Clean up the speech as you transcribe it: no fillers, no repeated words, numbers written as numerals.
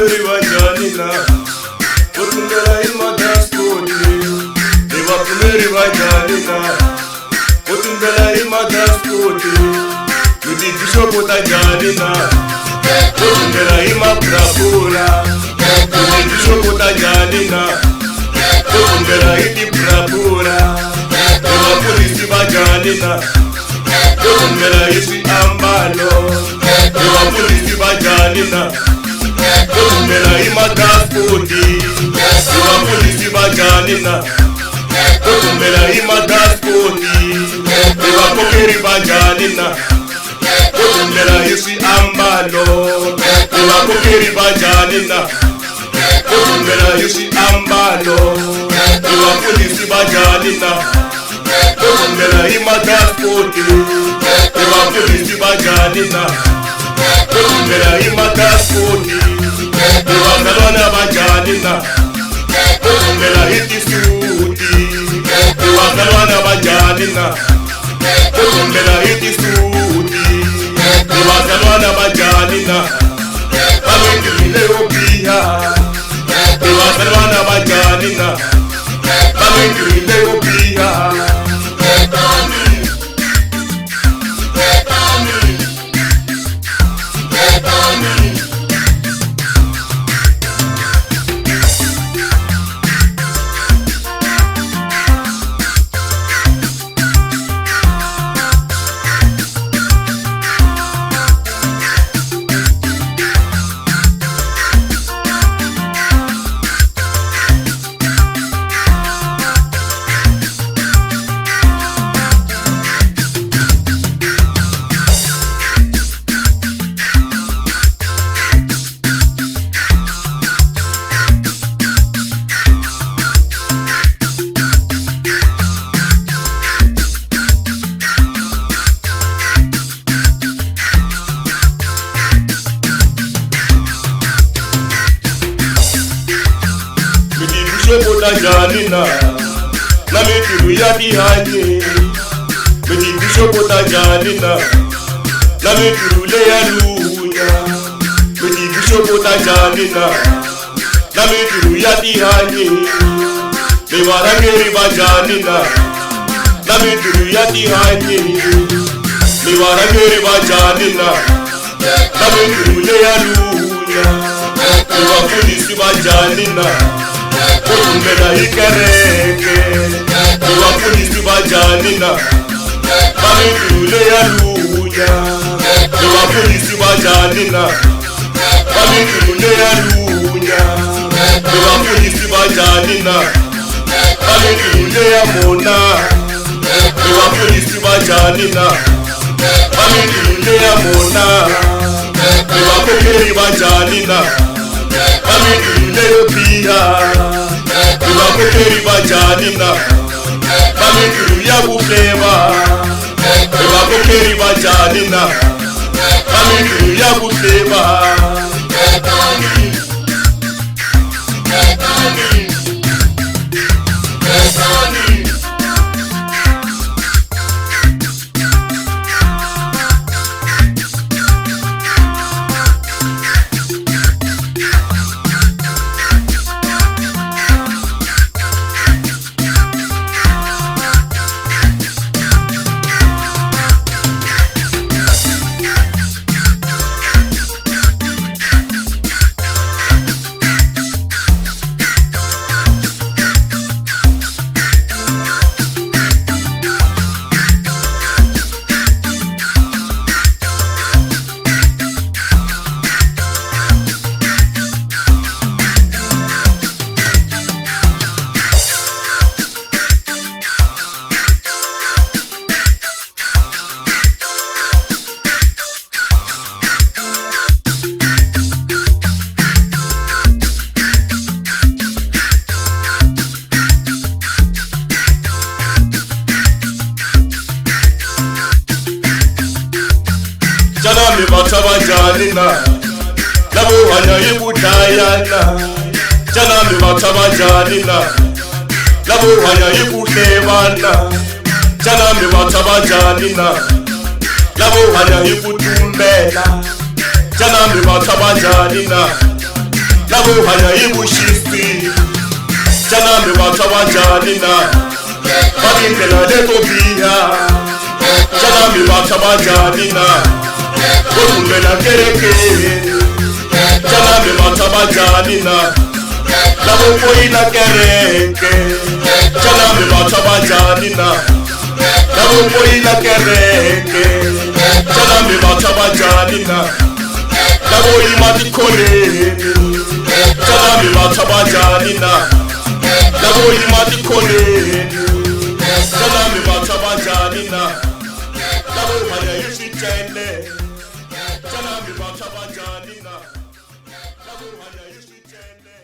kumeri vajanina kutumbera imadaspoti eva kumeri vajanina kutumbera imadaspoti mididishokota janina kutumbera imaprapura mididishokota janina kutumbera idiprapura eva polisi vajanina kutumbera isi ambalo eva polisi vajanina kutumbera imadaspoti eva polisi vajanina kutumbera imadaspoti eva kumeri vajanina kutumbera isi ambalo eva kumeri vajanina kutumbera isi ambalo eva polisi vajanina kutumbera imadaspoti eva polisi vajanina kutumbera imadaspoti eva kalwana vajanina kutumbera itisuti eva kalwana vajanina kutumbera itisuti eva kalwana vajanina vamengirileopiha eva kalwana vajanina vamengirileopiha janina na mitiru ya dihanye mitibishokota janina na mitiru le ya lunya mitibishokota janina na mitiru ya dihanye miwarangeri vajanina na mitiru ya dihanye miwarangeri vajanina na mitiru le ya lunya miwapolisi vajanina kutumbera ikereke eva polisi vajanina vamengirule ya lunya eva polisi vajanina vamengirule ya lunya eva polisi vajanina vamengirule ya mona eva polisi vajanina vamengirule ya mona eva kumeri vajanina vamengirileopiha eva kumeri vajanina vamengiri ya kuhleva eva kumeri vajanina vamengiri ya kuhleva Janami bataba janina labo hanya ibutayana Janami bataba janina labo hanya ibuhlebana Janami bataba janina labo hanya ibutumbela Janami bataba janina labo hanya ibushisi jana mi batabajani na babindela lekobia jana mi batabajani na bokumela kereke jana mi batabajani na labo koina kereke jana mi batabajani na labo koina kereke jana mi batabajani na labo imati koleni jana mi batabajani na labo imati koleni jana mi batabajani na labo hanya yishitene jana mi batabajani na labo hanya yishitene